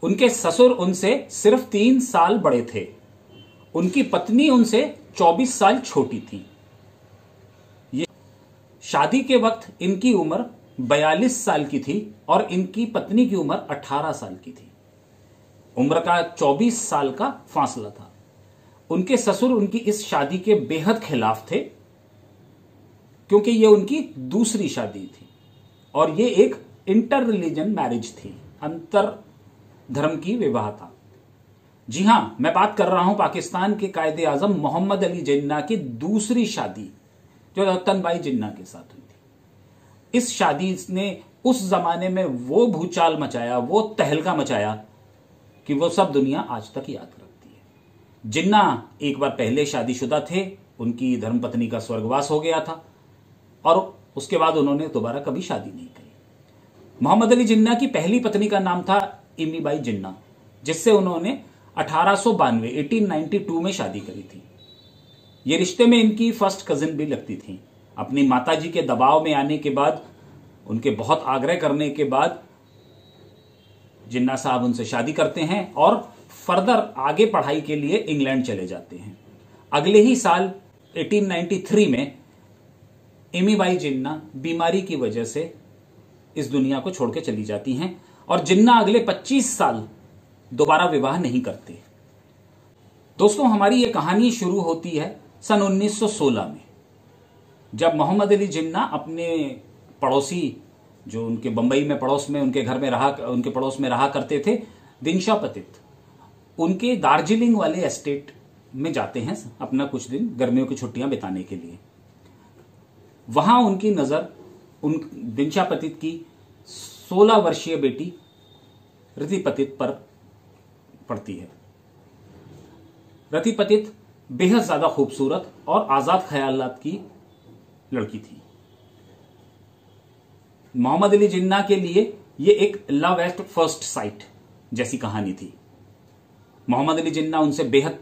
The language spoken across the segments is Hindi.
उनके ससुर उनसे सिर्फ 3 साल बड़े थे। उनकी पत्नी उनसे 24 साल छोटी थी। ये शादी के वक्त इनकी उम्र 42 साल की थी और इनकी पत्नी की उम्र 18 साल की थी। उम्र का 24 साल का फासला था। उनके ससुर उनकी इस शादी के बेहद खिलाफ थे, क्योंकि यह उनकी दूसरी शादी थी और यह एक इंटर रिलीजन मैरिज थी, अंतर धर्म की विवाह था। जी हां, मैं बात कर रहा हूं पाकिस्तान के कायदे आजम मोहम्मद अली जिन्ना की दूसरी शादी, जो रतनबाई जिन्ना के साथ हुई थी। इस शादी ने उस जमाने में वो भूचाल मचाया, वो तहलका मचाया कि वो सब दुनिया आज तक याद रखती है। जिन्ना एक बार पहले शादीशुदा थे, उनकी धर्मपत्नी का स्वर्गवास हो गया था और उसके बाद उन्होंने दोबारा कभी शादी नहीं करी। मोहम्मद अली जिन्ना की पहली पत्नी का नाम था इमीबाई जिन्ना, जिससे उन्होंने 1892 में शादी करी थी। ये रिश्ते में इनकी फर्स्ट कजिन भी लगती थी। अपनी माताजी के दबाव में आने के बाद, उनके बहुत आग्रह करने के बाद जिन्ना साहब उनसे शादी करते हैं और फर्दर आगे पढ़ाई के लिए इंग्लैंड चले जाते हैं। अगले ही साल 1893 में इमीबाई जिन्ना बीमारी की वजह से इस दुनिया को छोड़ के चली जाती हैं और जिन्ना अगले 25 साल दोबारा विवाह नहीं करते। दोस्तों, हमारी ये कहानी शुरू होती है सन 1916 में, जब मोहम्मद अली जिन्ना अपने पड़ोसी, जो उनके बंबई में पड़ोस में उनके पड़ोस में रहा करते थे, दिनशा पतित, उनके दार्जिलिंग वाले एस्टेट में जाते हैं अपना कुछ दिन गर्मियों की छुट्टियां बिताने के लिए। वहां उनकी नजर उन दिनशा पतित की 16 वर्षीय बेटी रति पतित पर पड़ती है। रति पतित बेहद ज्यादा खूबसूरत और आजाद ख्यालात की लड़की थी। मोहम्मद अली जिन्ना के लिए यह एक लव एट फर्स्ट साइट जैसी कहानी थी। मोहम्मद अली जिन्ना उनसे बेहद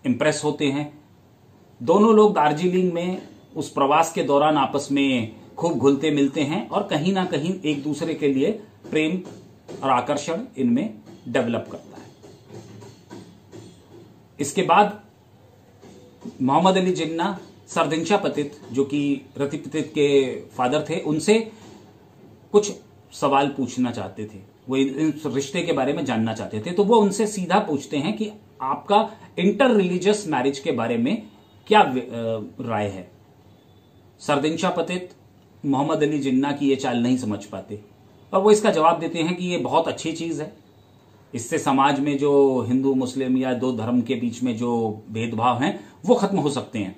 इंप्रेस होते हैं। दोनों लोग दार्जिलिंग में उस प्रवास के दौरान आपस में खूब घुलते मिलते हैं और कहीं ना कहीं एक दूसरे के लिए प्रेम और आकर्षण इनमें डेवलप करता है। इसके बाद मोहम्मद अली जिन्ना सर दिनशा पतित, जो कि रति पतित के फादर थे, उनसे कुछ सवाल पूछना चाहते थे। वो इस रिश्ते के बारे में जानना चाहते थे। तो वो उनसे सीधा पूछते हैं कि आपका इंटर रिलीजियस मैरिज के बारे में क्या राय है। सर दिनशा पतित मोहम्मद अली जिन्ना की ये चाल नहीं समझ पाते और वो इसका जवाब देते हैं कि ये बहुत अच्छी चीज है। इससे समाज में जो हिंदू मुस्लिम या दो धर्म के बीच में जो भेदभाव हैं वो खत्म हो सकते हैं।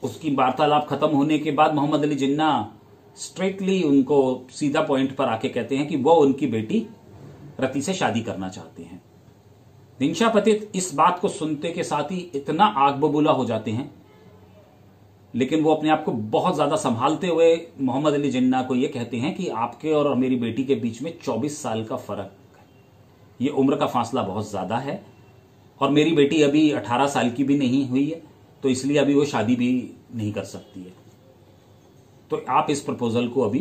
उसकी वार्तालाप खत्म होने के बाद मोहम्मद अली जिन्ना स्ट्रेटली उनको सीधा पॉइंट पर आके कहते हैं कि वो उनकी बेटी रति से शादी करना चाहते हैं। दिनशा पतित इस बात को सुनते के साथ ही इतना आग बबूला हो जाते हैं, लेकिन वो अपने आप को बहुत ज्यादा संभालते हुए मोहम्मद अली जिन्ना को ये कहते हैं कि आपके और मेरी बेटी के बीच में 24 साल का फर्क है। ये उम्र का फासला बहुत ज्यादा है और मेरी बेटी अभी 18 साल की भी नहीं हुई है, तो इसलिए अभी वो शादी भी नहीं कर सकती है। तो आप इस प्रपोजल को अभी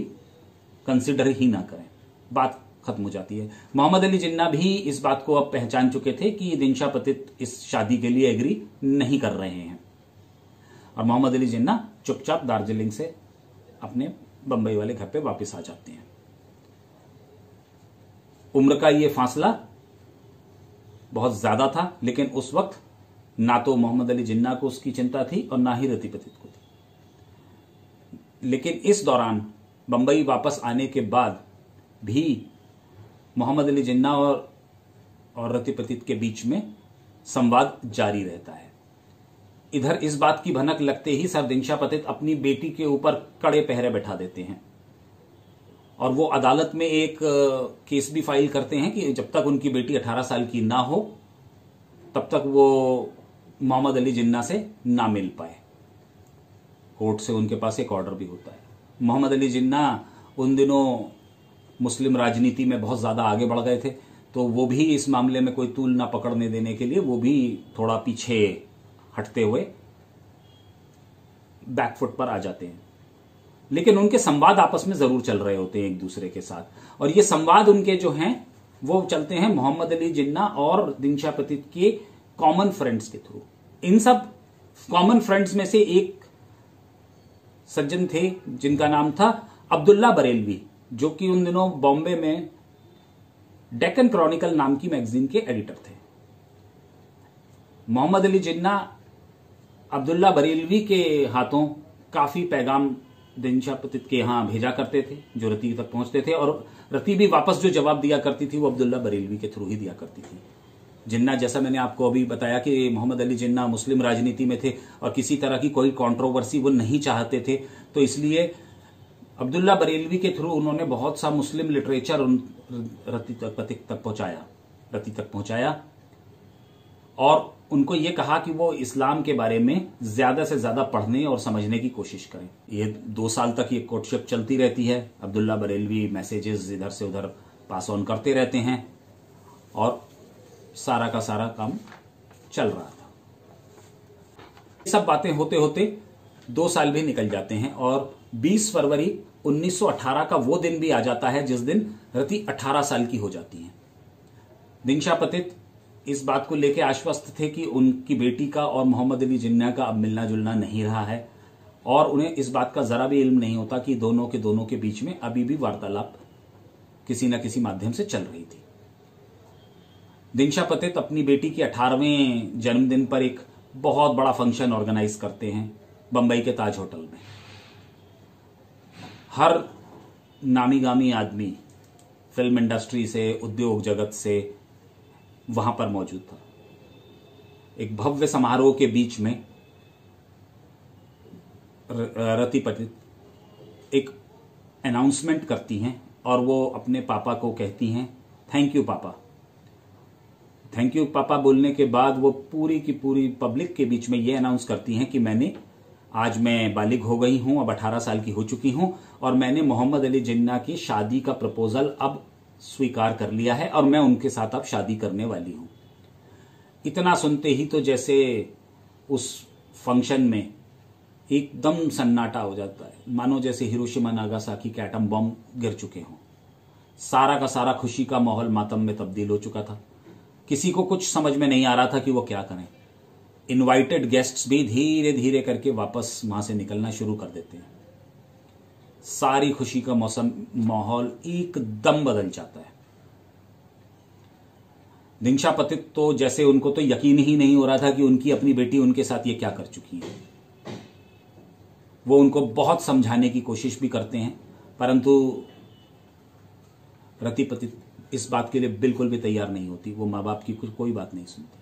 कंसिडर ही ना करें। बात खत्म हो जाती है। मोहम्मद अली जिन्ना भी इस बात को अब पहचान चुके थे कि दिनशा पतित इस शादी के लिए एग्री नहीं कर रहे हैं और मोहम्मद अली जिन्ना चुपचाप दार्जिलिंग से अपने बंबई वाले घर पे वापस आ जाते हैं। उम्र का ये फासला बहुत ज्यादा था, लेकिन उस वक्त ना तो मोहम्मद अली जिन्ना को उसकी चिंता थी और ना ही रति पतित को थी। लेकिन इस दौरान बंबई वापस आने के बाद भी मोहम्मद अली जिन्ना और रति पतित के बीच में संवाद जारी रहता है। इधर इस बात की भनक लगते ही सर दिनशा पतित अपनी बेटी के ऊपर कड़े पहरे बैठा देते हैं और वो अदालत में एक केस भी फाइल करते हैं कि जब तक उनकी बेटी 18 साल की ना हो तब तक वो मोहम्मद अली जिन्ना से ना मिल पाए। कोर्ट से उनके पास एक ऑर्डर भी होता है। मोहम्मद अली जिन्ना उन दिनों मुस्लिम राजनीति में बहुत ज्यादा आगे बढ़ गए थे, तो वो भी इस मामले में कोई तूल ना पकड़ने देने के लिए वो भी थोड़ा पीछे हटते हुए बैकफुट पर आ जाते हैं। लेकिन उनके संवाद आपस में जरूर चल रहे होते हैं एक दूसरे के साथ, और ये संवाद उनके जो हैं वो चलते हैं मोहम्मद अली जिन्ना और दिनशा पतित के कॉमन फ्रेंड्स के थ्रू। इन सब कॉमन फ्रेंड्स में से एक सज्जन थे जिनका नाम था अब्दुल्ला बरेलवी, जो कि उन दिनों बॉम्बे में डेक्कन क्रॉनिकल नाम की मैगजीन के एडिटर थे। मोहम्मद अली जिन्ना अब्दुल्ला बरेलवी के हाथों काफी पैगाम दिनशा पतित के यहां भेजा करते थे जो रति तक पहुंचते थे, और रति भी वापस जो जवाब दिया करती थी वो अब्दुल्ला बरेलवी के थ्रू ही दिया करती थी। जिन्ना, जैसा मैंने आपको अभी बताया कि मोहम्मद अली जिन्ना मुस्लिम राजनीति में थे और किसी तरह की कोई कंट्रोवर्सी वो नहीं चाहते थे, तो इसलिए अब्दुल्ला बरेलवी के थ्रू उन्होंने बहुत सा मुस्लिम लिटरेचर रति तक पहुंचाया और उनको ये कहा कि वो इस्लाम के बारे में ज्यादा से ज्यादा पढ़ने और समझने की कोशिश करें। ये 2 साल तक ये कोर्टशिप चलती रहती है। अब्दुल्ला बरेलवी मैसेजेस इधर से उधर पास ऑन करते रहते हैं और सारा का सारा काम चल रहा था। सब बातें होते होते 2 साल भी निकल जाते हैं और 20 फरवरी 1918 का वो दिन भी आ जाता है जिस दिन रति 18 साल की हो जाती हैं। दिनशा पतित इस बात को लेकर आश्वस्त थे कि उनकी बेटी का और मोहम्मद अली जिन्ना का अब मिलना जुलना नहीं रहा है, और उन्हें इस बात का जरा भी इल्म नहीं होता कि दोनों के बीच में अभी भी वार्तालाप किसी न किसी माध्यम से चल रही थी। दिनशा पतित अपनी बेटी के 18वें जन्मदिन पर एक बहुत बड़ा फंक्शन ऑर्गेनाइज करते हैं बंबई के ताज होटल में। हर नामी गामी आदमी फिल्म इंडस्ट्री से, उद्योग जगत से वहां पर मौजूद था। एक भव्य समारोह के बीच में रति पतित एक अनाउंसमेंट करती हैं और वो अपने पापा को कहती हैं, थैंक यू पापा। थैंक यू पापा बोलने के बाद वो पूरी की पूरी पब्लिक के बीच में ये अनाउंस करती हैं कि आज मैं बालिग हो गई हूं, अब 18 साल की हो चुकी हूं और मैंने मोहम्मद अली जिन्ना की शादी का प्रपोजल अब स्वीकार कर लिया है और मैं उनके साथ अब शादी करने वाली हूं। इतना सुनते ही तो जैसे उस फंक्शन में एकदम सन्नाटा हो जाता है, मानो जैसे हिरोशिमा नागासाकी के एटम बम गिर चुके हों। सारा का सारा खुशी का माहौल मातम में तब्दील हो चुका था। किसी को कुछ समझ में नहीं आ रहा था कि वो क्या करें। इनवाइटेड गेस्ट्स भी धीरे धीरे करके वापस वहां से निकलना शुरू कर देते हैं। सारी खुशी का माहौल एकदम बदल जाता है। दिनशा पतित तो जैसे उनको तो यकीन ही नहीं हो रहा था कि उनकी अपनी बेटी उनके साथ ये क्या कर चुकी है। वो उनको बहुत समझाने की कोशिश भी करते हैं, परंतु रति पतित इस बात के लिए बिल्कुल भी तैयार नहीं होती। वो माँ बाप की कोई बात नहीं सुनती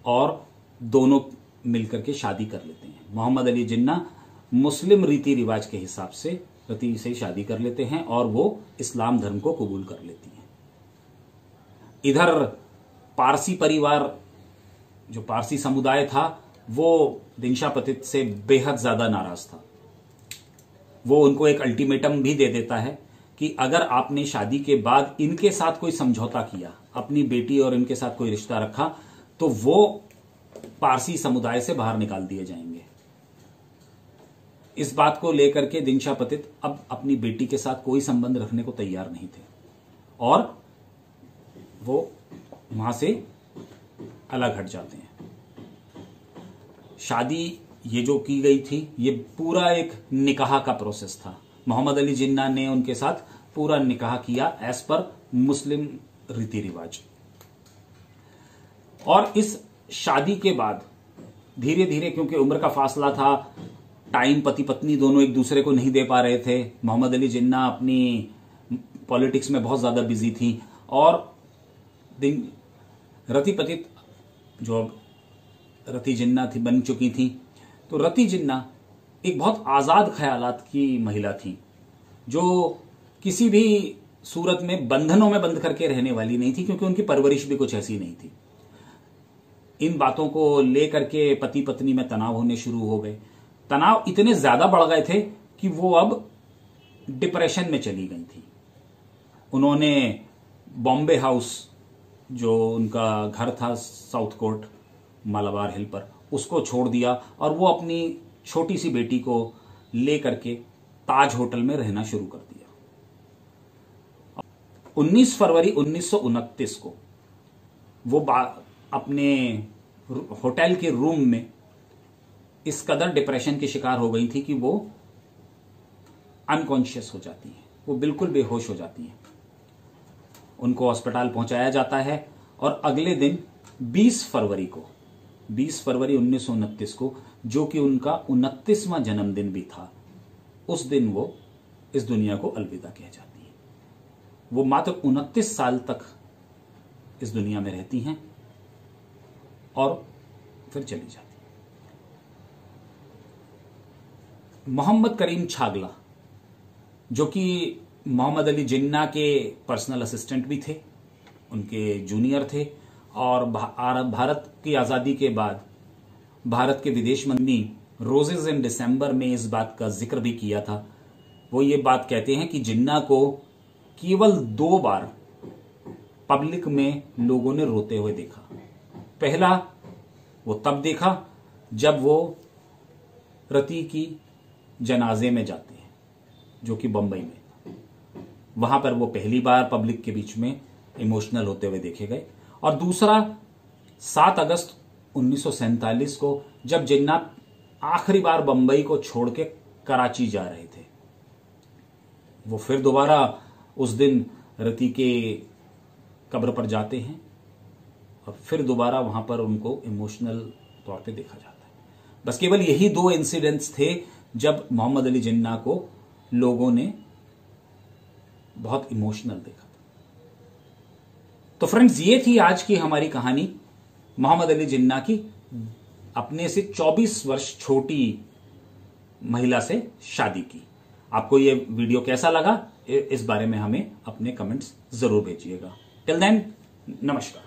और दोनों मिलकर के शादी कर लेते हैं। मोहम्मद अली जिन्ना मुस्लिम रीति रिवाज के हिसाब से रति से शादी कर लेते हैं और वो इस्लाम धर्म को कबूल कर लेती हैं। इधर पारसी परिवार, जो पारसी समुदाय था, वो दिनशा पतित से बेहद ज्यादा नाराज था। वो उनको एक अल्टीमेटम भी दे देता है कि अगर आपने शादी के बाद इनके साथ कोई समझौता किया, अपनी बेटी और इनके साथ कोई रिश्ता रखा, तो वो पारसी समुदाय से बाहर निकाल दिए जाएंगे। इस बात को लेकर के दिनशा पतित अब अपनी बेटी के साथ कोई संबंध रखने को तैयार नहीं थे और वो वहां से अलग हट जाते हैं। शादी ये जो की गई थी, ये पूरा एक निकाह का प्रोसेस था। मोहम्मद अली जिन्ना ने उनके साथ पूरा निकाह किया एज पर मुस्लिम रीति रिवाज। और इस शादी के बाद धीरे धीरे, क्योंकि उम्र का फासला था, टाइम पति पत्नी दोनों एक दूसरे को नहीं दे पा रहे थे। मोहम्मद अली जिन्ना अपनी पॉलिटिक्स में बहुत ज्यादा बिजी थी और रति पतित जो रति जिन्ना थी बन चुकी थी, तो रति जिन्ना एक बहुत आजाद ख्यालात की महिला थी जो किसी भी सूरत में बंधनों में बंद करके रहने वाली नहीं थी, क्योंकि उनकी परवरिश भी कुछ ऐसी नहीं थी। इन बातों को लेकर के पति पत्नी में तनाव होने शुरू हो गए। तनाव इतने ज्यादा बढ़ गए थे कि वो अब डिप्रेशन में चली गई थी। उन्होंने बॉम्बे हाउस, जो उनका घर था साउथ कोर्ट मालाबार हिल पर, उसको छोड़ दिया और वो अपनी छोटी सी बेटी को लेकर के ताज होटल में रहना शुरू कर दिया। 19 फरवरी 1929 को वो अपने होटल के रूम में इस कदर डिप्रेशन की शिकार हो गई थी कि वो अनकॉन्शियस हो जाती है, वो बिल्कुल बेहोश हो जाती है। उनको अस्पताल पहुंचाया जाता है और अगले दिन 20 फरवरी 1929 को, जो कि उनका 29वां जन्मदिन भी था, उस दिन वो इस दुनिया को अलविदा कह जाती है। वो मात्र 29 साल तक इस दुनिया में रहती हैं और फिर चली जाती है। मोहम्मद करीम छागला, जो कि मोहम्मद अली जिन्ना के पर्सनल असिस्टेंट भी थे, उनके जूनियर थे, और भारत की आज़ादी के बाद भारत के विदेश मंत्री रोजेज इन दिसंबर में इस बात का जिक्र भी किया था। वो ये बात कहते हैं कि जिन्ना को केवल 2 बार पब्लिक में लोगों ने रोते हुए देखा। पहला वो तब देखा जब वो रति की जनाजे में जाते हैं, जो कि बंबई में, वहां पर वो पहली बार पब्लिक के बीच में इमोशनल होते हुए देखे गए। और दूसरा 7 अगस्त 1947 को, जब जिन्ना आखिरी बार बंबई को छोड़ के कराची जा रहे थे। वो फिर दोबारा उस दिन रति के कब्र पर जाते हैं और फिर दोबारा वहां पर उनको इमोशनल तौर पे देखा जाता है। बस केवल यही 2 इंसिडेंट्स थे जब मोहम्मद अली जिन्ना को लोगों ने बहुत इमोशनल देखा था। तो फ्रेंड्स, ये थी आज की हमारी कहानी मोहम्मद अली जिन्ना की, अपने से 24 वर्ष छोटी महिला से शादी की। आपको ये वीडियो कैसा लगा, इस बारे में हमें अपने कमेंट्स जरूर भेजिएगा। टिल देन, नमस्कार।